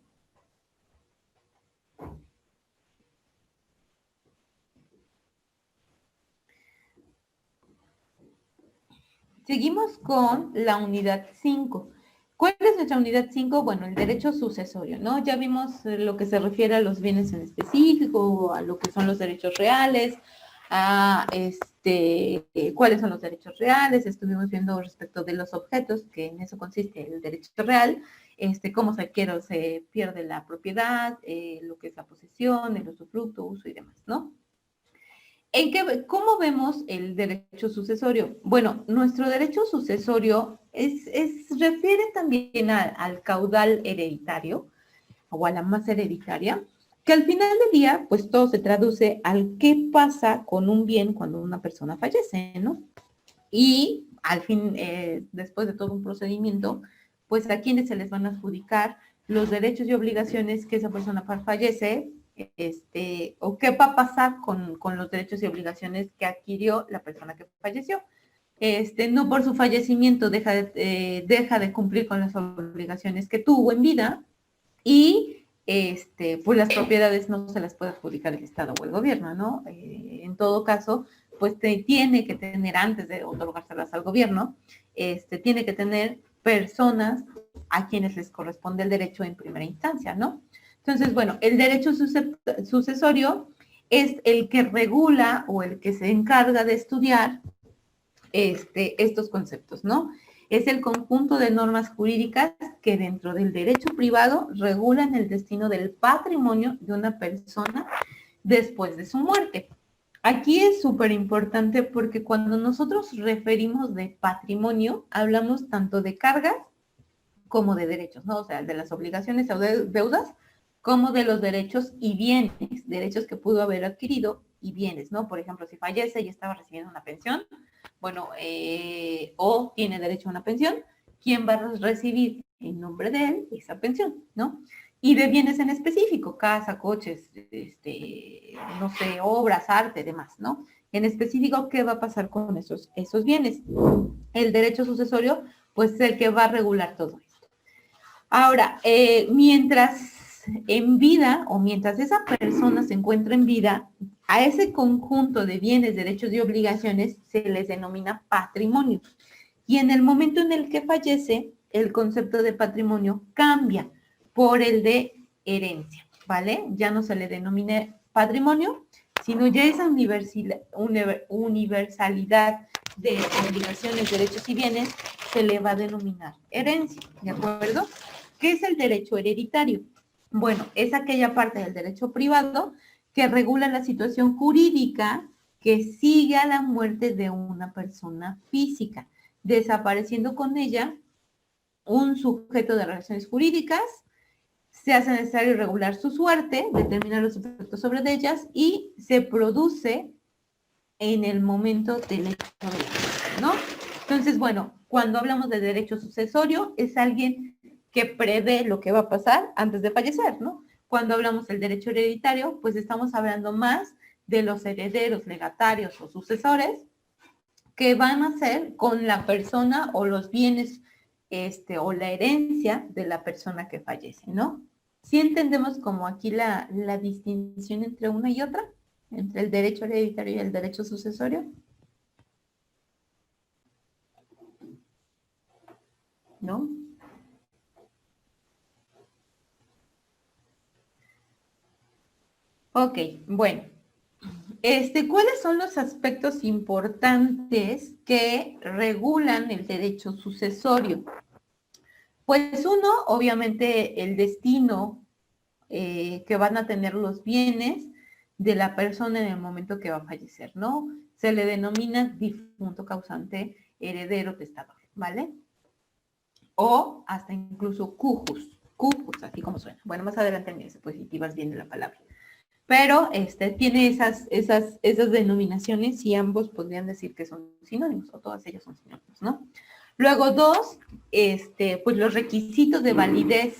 Seguimos con la unidad 5. ¿Cuál es nuestra unidad 5? Bueno, el derecho sucesorio, ¿no? Ya vimos lo que se refiere a los bienes en específico, a lo que son los derechos reales, a cuáles son los derechos reales, estuvimos viendo respecto de los objetos, que en eso consiste el derecho real, cómo se pierde la propiedad, lo que es la posesión, el usufructo, uso y demás, ¿no? ¿Cómo vemos el derecho sucesorio? Bueno, nuestro derecho sucesorio refiere también al caudal hereditario o a la masa hereditaria, que al final del día, pues todo se traduce al qué pasa con un bien cuando una persona fallece, ¿no? Y al fin, después de todo un procedimiento, pues a quienes se les van a adjudicar los derechos y obligaciones que esa persona fallece, o qué va a pasar con los derechos y obligaciones que adquirió la persona que falleció. no por su fallecimiento deja de cumplir con las obligaciones que tuvo en vida y pues las propiedades no se las puede adjudicar el Estado o el gobierno, ¿no? En todo caso, pues tiene que tener, antes de otorgárselas al gobierno, tiene que tener personas a quienes les corresponde el derecho en primera instancia, ¿no? Entonces, bueno, el derecho sucesorio es el que regula o el que se encarga de estudiar estos conceptos, ¿no? Es el conjunto de normas jurídicas que dentro del derecho privado regulan el destino del patrimonio de una persona después de su muerte. Aquí es súper importante porque cuando nosotros referimos de patrimonio, hablamos tanto de cargas como de derechos, ¿no? O sea, de las obligaciones o deudas, como de los derechos y bienes, derechos que pudo haber adquirido y bienes, ¿no? Por ejemplo, si fallece y estaba recibiendo una pensión, bueno, o tiene derecho a una pensión, ¿quién va a recibir en nombre de él esa pensión, ¿no? Y de bienes en específico, casa, coches, no sé, obras, arte, demás, ¿no? En específico, ¿qué va a pasar con esos bienes? El derecho sucesorio, pues es el que va a regular todo esto. Ahora, mientras en vida o mientras esa persona se encuentra en vida, a ese conjunto de bienes, derechos y obligaciones se les denomina patrimonio. Y en el momento en el que fallece, el concepto de patrimonio cambia por el de herencia, ¿vale? Ya no se le denomina patrimonio, sino ya esa universalidad de obligaciones, derechos y bienes se le va a denominar herencia, ¿de acuerdo? ¿Qué es el derecho hereditario? Bueno, es aquella parte del derecho privado que regula la situación jurídica que sigue a la muerte de una persona física, desapareciendo con ella un sujeto de relaciones jurídicas, se hace necesario regular su suerte, determinar los efectos sobre ellas y se produce en el momento del hecho de la muerte, ¿no? Entonces, bueno, cuando hablamos de derecho sucesorio, es alguien que prevé lo que va a pasar antes de fallecer, ¿no? Cuando hablamos del derecho hereditario, pues estamos hablando más de los herederos, legatarios o sucesores que van a hacer con la persona o los bienes o la herencia de la persona que fallece, ¿no? ¿Sí entendemos como aquí la distinción entre una y otra? Entre el derecho hereditario y el derecho sucesorio. ¿No? Ok, bueno. ¿Cuáles son los aspectos importantes que regulan el derecho sucesorio? Pues uno, obviamente, el destino que van a tener los bienes de la persona en el momento que va a fallecer, ¿no? Se le denomina difunto causante heredero testador, ¿vale? O hasta incluso cujus, así como suena. Bueno, más adelante en diapositivas viene la palabra. Pero tiene esas denominaciones y ambos podrían decir que son sinónimos, o todas ellas son sinónimos, ¿no? Luego, dos, pues los requisitos de validez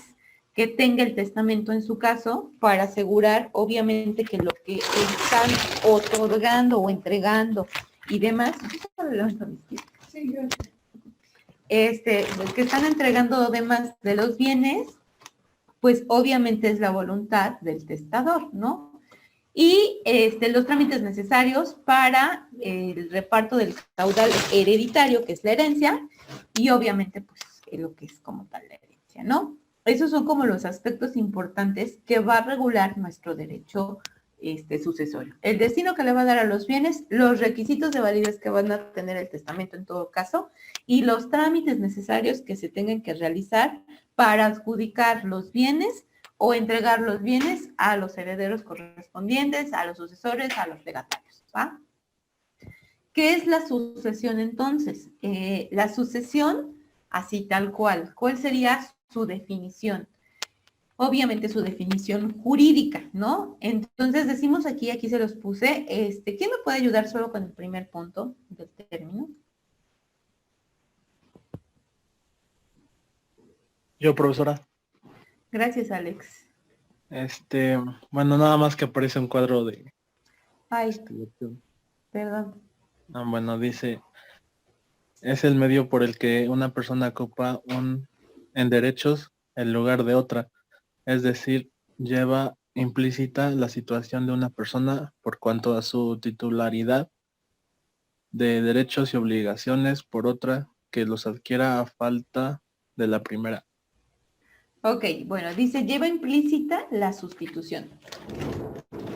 que tenga el testamento en su caso para asegurar, obviamente, que lo que están otorgando o entregando y demás, que están entregando además de los bienes, pues obviamente es la voluntad del testador, ¿no? Y los trámites necesarios para el reparto del caudal hereditario, que es la herencia, y obviamente, pues, lo que es como tal la herencia, ¿no? Esos son como los aspectos importantes que va a regular nuestro derecho sucesorio. El destino que le va a dar a los bienes, los requisitos de validez que van a tener el testamento en todo caso, y los trámites necesarios que se tengan que realizar para adjudicar los bienes o entregar los bienes a los herederos correspondientes, a los sucesores, a los legatarios, ¿va? ¿Qué es la sucesión entonces? La sucesión, así tal cual, ¿cuál sería su definición? Obviamente su definición jurídica, ¿no? Entonces decimos aquí se los puse, ¿quién me puede ayudar solo con el primer punto del término? Yo, profesora. Gracias, Alex. Bueno, nada más que aparece un cuadro de... Ay, perdón. Bueno, dice, es el medio por el que una persona ocupa en derechos el lugar de otra. Es decir, lleva implícita la situación de una persona por cuanto a su titularidad de derechos y obligaciones por otra que los adquiera a falta de la primera. Ok, bueno, dice, lleva implícita la sustitución.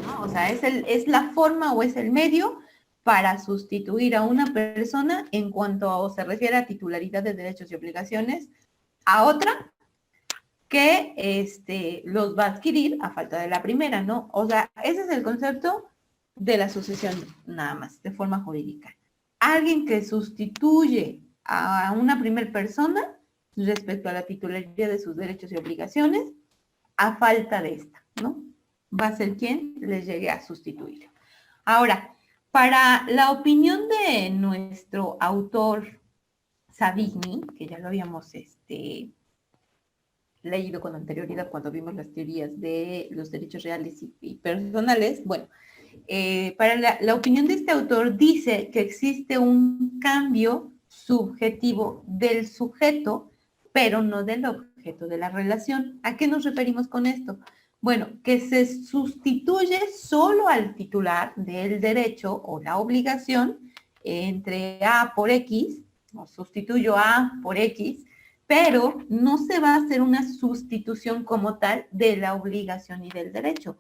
¿No? O sea, es la forma o es el medio para sustituir a una persona en cuanto o se refiere a titularidad de derechos y obligaciones a otra que los va a adquirir a falta de la primera, ¿no? O sea, ese es el concepto de la sucesión nada más, de forma jurídica. Alguien que sustituye a una primera persona respecto a la titularidad de sus derechos y obligaciones a falta de esta, ¿no? Va a ser quien les llegue a sustituir. Ahora, para la opinión de nuestro autor Savigny, que ya lo habíamos leído con anterioridad cuando vimos las teorías de los derechos reales y personales, bueno, para la opinión de este autor dice que existe un cambio subjetivo del sujeto, pero no del objeto de la relación. ¿A qué nos referimos con esto? Bueno, que se sustituye solo al titular del derecho o la obligación entre A por X, o sustituyo A por X, pero no se va a hacer una sustitución como tal de la obligación y del derecho.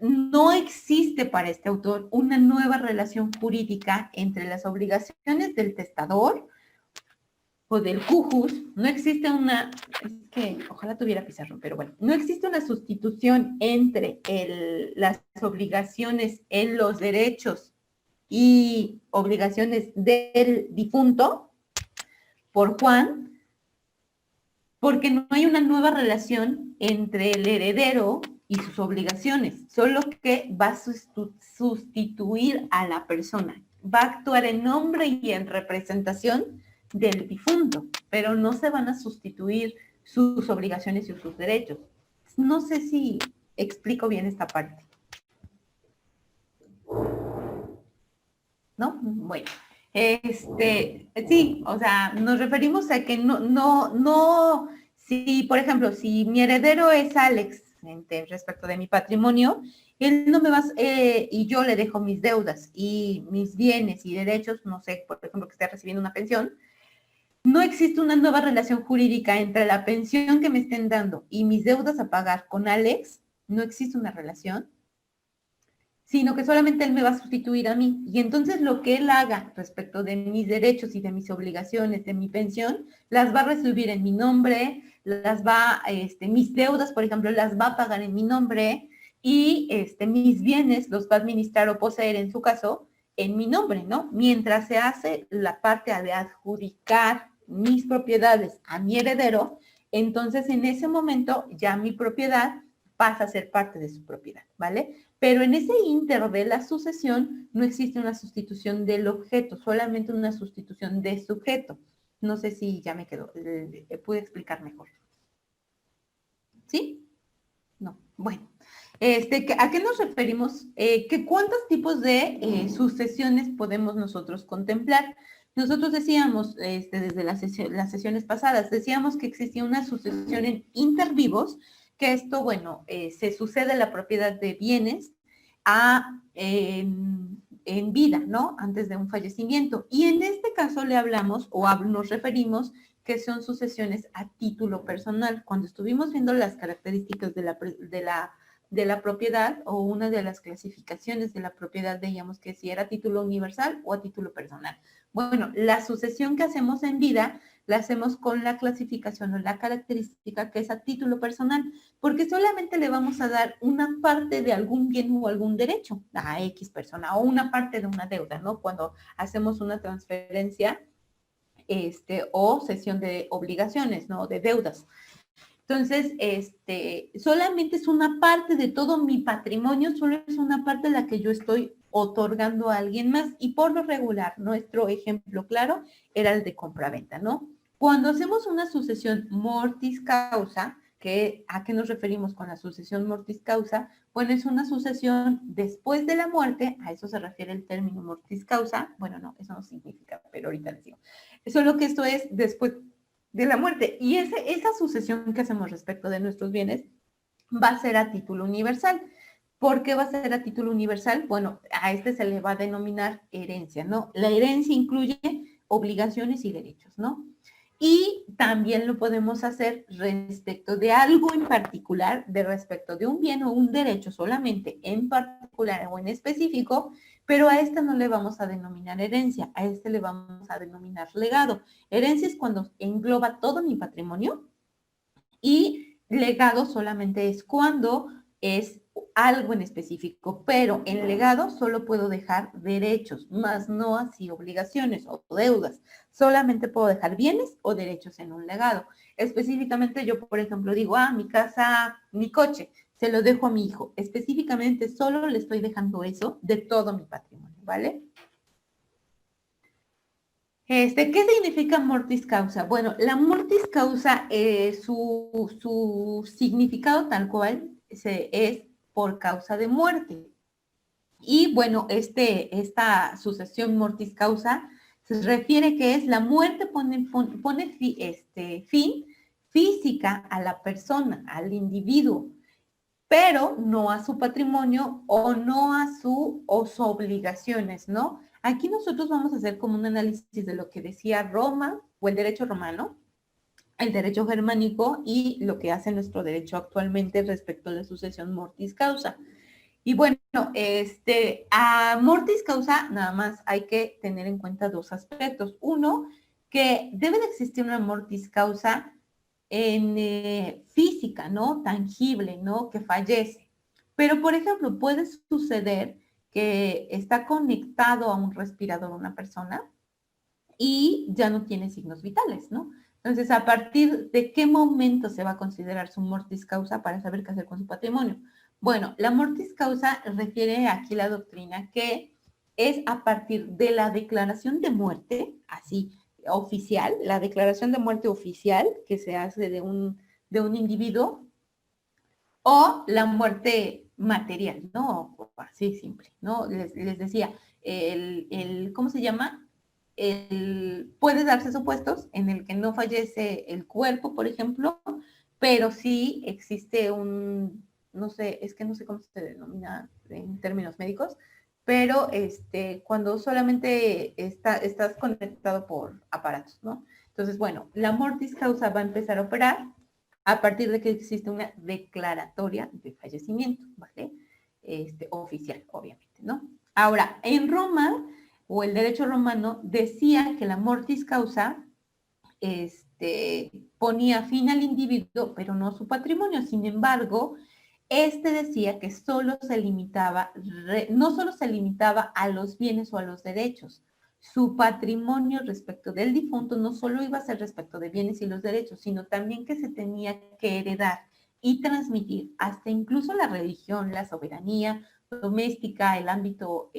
No existe para este autor una nueva relación jurídica entre las obligaciones del testador o del cujus. No existe una, es que ojalá tuviera pizarrón, pero bueno, no existe una sustitución entre las obligaciones en los derechos y obligaciones del difunto por Juan, porque no hay una nueva relación entre el heredero y sus obligaciones, solo que va a sustituir a la persona, va a actuar en nombre y en representación del difunto, pero no se van a sustituir sus obligaciones y sus derechos. No sé si explico bien esta parte. ¿No? Bueno. Sí, o sea, nos referimos a que no, si, por ejemplo, si mi heredero es Alex, respecto de mi patrimonio, él no me va, y yo le dejo mis deudas y mis bienes y derechos, no sé, por ejemplo, que esté recibiendo una pensión, no existe una nueva relación jurídica entre la pensión que me estén dando y mis deudas a pagar con Alex, no existe una relación, sino que solamente él me va a sustituir a mí. Y entonces lo que él haga respecto de mis derechos y de mis obligaciones, de mi pensión, las va a recibir en mi nombre, mis deudas, por ejemplo, las va a pagar en mi nombre, y mis bienes los va a administrar o poseer, en su caso, en mi nombre, ¿no? Mientras se hace la parte de adjudicar mis propiedades a mi heredero, entonces en ese momento ya mi propiedad pasa a ser parte de su propiedad, ¿vale? Pero en ese ínter de la sucesión no existe una sustitución del objeto, solamente una sustitución de sujeto. No sé si ya me quedó, pude explicar mejor. ¿Sí? No, bueno. ¿A qué nos referimos? ¿Cuántos tipos de sucesiones podemos nosotros contemplar? Nosotros decíamos, desde las sesiones pasadas, decíamos que existía una sucesión en intervivos, que esto, bueno, se sucede la propiedad de bienes en vida, ¿no? Antes de un fallecimiento. Y en este caso le hablamos o nos referimos que son sucesiones a título personal. Cuando estuvimos viendo las características de la propiedad o una de las clasificaciones de la propiedad, veíamos que si era a título universal o a título personal. Bueno, la sucesión que hacemos en vida la hacemos con la clasificación o la característica que es a título personal, porque solamente le vamos a dar una parte de algún bien o algún derecho a X persona o una parte de una deuda, ¿no? Cuando hacemos una transferencia o cesión de obligaciones, ¿no? De deudas. Entonces, solamente es una parte de todo mi patrimonio, solo es una parte de la que yo estoy otorgando a alguien más. Y por lo regular, nuestro ejemplo claro era el de compraventa, ¿no? Cuando hacemos una sucesión mortis causa, ¿A qué nos referimos con la sucesión mortis causa? Bueno, es una sucesión después de la muerte, a eso se refiere el término mortis causa. Bueno, no, eso no significa, pero ahorita les digo. Solo que esto es después de la muerte. Y esa sucesión que hacemos respecto de nuestros bienes va a ser a título universal. ¿Por qué va a ser a título universal? Bueno, a este se le va a denominar herencia, ¿no? La herencia incluye obligaciones y derechos, ¿no? Y también lo podemos hacer respecto de algo en particular, de respecto de un bien o un derecho solamente en particular o en específico, pero a este no le vamos a denominar herencia, a este le vamos a denominar legado. Herencia es cuando engloba todo mi patrimonio y legado solamente es cuando es algo en específico, pero en legado solo puedo dejar derechos, más no así obligaciones o deudas. Solamente puedo dejar bienes o derechos en un legado. Específicamente yo, por ejemplo, digo, mi casa, mi coche, se lo dejo a mi hijo. Específicamente solo le estoy dejando eso de todo mi patrimonio, ¿vale? ¿Qué significa mortis causa? Bueno, la mortis causa, su significado tal cual es por causa de muerte. Y bueno, esta sucesión mortis causa se refiere que es la muerte pone fin física a la persona, al individuo, pero no a su patrimonio o no a sus obligaciones, ¿no? Aquí nosotros vamos a hacer como un análisis de lo que decía Roma o el derecho romano, el derecho germánico y lo que hace nuestro derecho actualmente respecto a la sucesión mortis causa. Y bueno, a mortis causa nada más hay que tener en cuenta dos aspectos. Uno, que debe de existir una mortis causa en física, ¿no? Tangible, ¿no? Que fallece. Pero, por ejemplo, puede suceder que está conectado a un respirador una persona y ya no tiene signos vitales, ¿no? Entonces, ¿a partir de qué momento se va a considerar su mortis causa para saber qué hacer con su patrimonio? Bueno, la mortis causa refiere aquí la doctrina que es a partir de la declaración de muerte, así, oficial, la declaración de muerte oficial que se hace de un individuo, o la muerte material, ¿no? Así simple, ¿no? Les decía, ¿cómo se llama? Puede darse supuestos en el que no fallece el cuerpo, por ejemplo, pero sí existe no sé, es que no sé cómo se denomina en términos médicos, pero cuando solamente estás conectado por aparatos, ¿no? Entonces, bueno, la mortis causa va a empezar a operar a partir de que existe una declaratoria de fallecimiento, ¿vale? Oficial, obviamente, ¿no? Ahora, en Roma, o el derecho romano, decía que la mortis causa ponía fin al individuo, pero no a su patrimonio. Sin embargo, decía que solo se limitaba, no solo se limitaba a los bienes o a los derechos. Su patrimonio respecto del difunto no solo iba a ser respecto de bienes y los derechos, sino también que se tenía que heredar y transmitir hasta incluso la religión, la soberanía doméstica, el ámbito,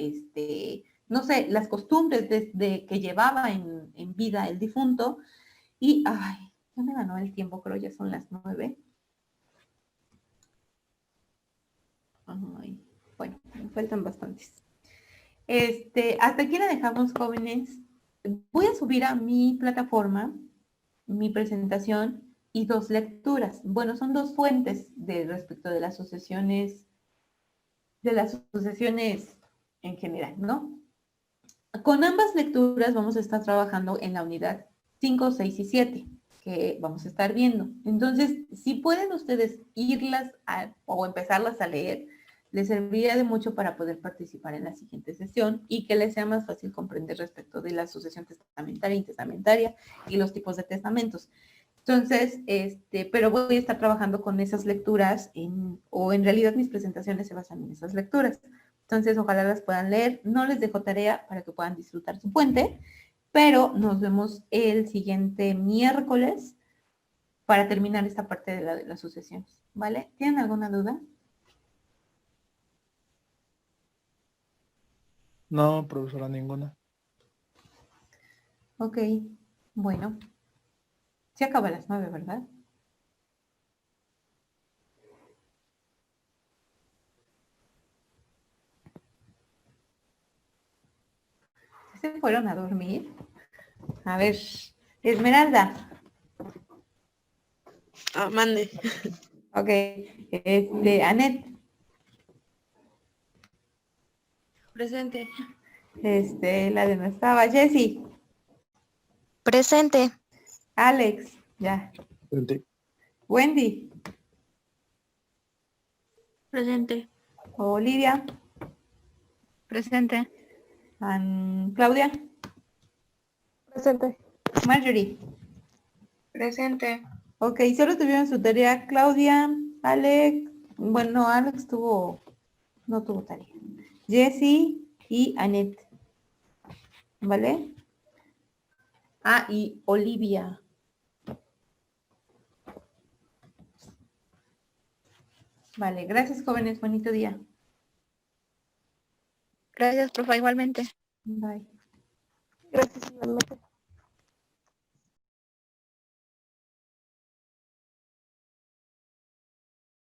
no sé, las costumbres que llevaba en vida el difunto. Y, ay, ya me ganó el tiempo, creo ya son las 9. Ay, bueno, me faltan bastantes. Hasta aquí la dejamos, jóvenes. Voy a subir a mi plataforma mi presentación y 2 lecturas. Bueno, son 2 fuentes respecto de las sucesiones en general, ¿no? Con ambas lecturas vamos a estar trabajando en la unidad 5, 6 y 7, que vamos a estar viendo. Entonces, si pueden ustedes irlas o empezarlas a leer, les serviría de mucho para poder participar en la siguiente sesión y que les sea más fácil comprender respecto de la sucesión testamentaria, intestamentaria y los tipos de testamentos. Entonces, pero voy a estar trabajando con esas lecturas o en realidad mis presentaciones se basan en esas lecturas. Entonces, ojalá las puedan leer. No les dejo tarea para que puedan disfrutar su puente, pero nos vemos el siguiente miércoles para terminar esta parte de las sucesiones, ¿vale? ¿Tienen alguna duda? No, profesora, ninguna. Ok, bueno. Se acaba a las 9, ¿verdad? se fueron a dormir. A ver, Esmeralda. Mande. Ok, Anet. Presente. La de no estaba, Jessie. Presente. Alex, ya. Wendy. Presente. Olivia. Presente. Claudia. Presente. Marjorie. Presente. Ok, solo tuvieron su tarea Claudia, Alex. Bueno, Alex no tuvo tarea. Jessie y Anet. ¿Vale? Y Olivia. Vale, gracias jóvenes, bonito día. Gracias, profe, igualmente. Bye. Gracias, igualmente.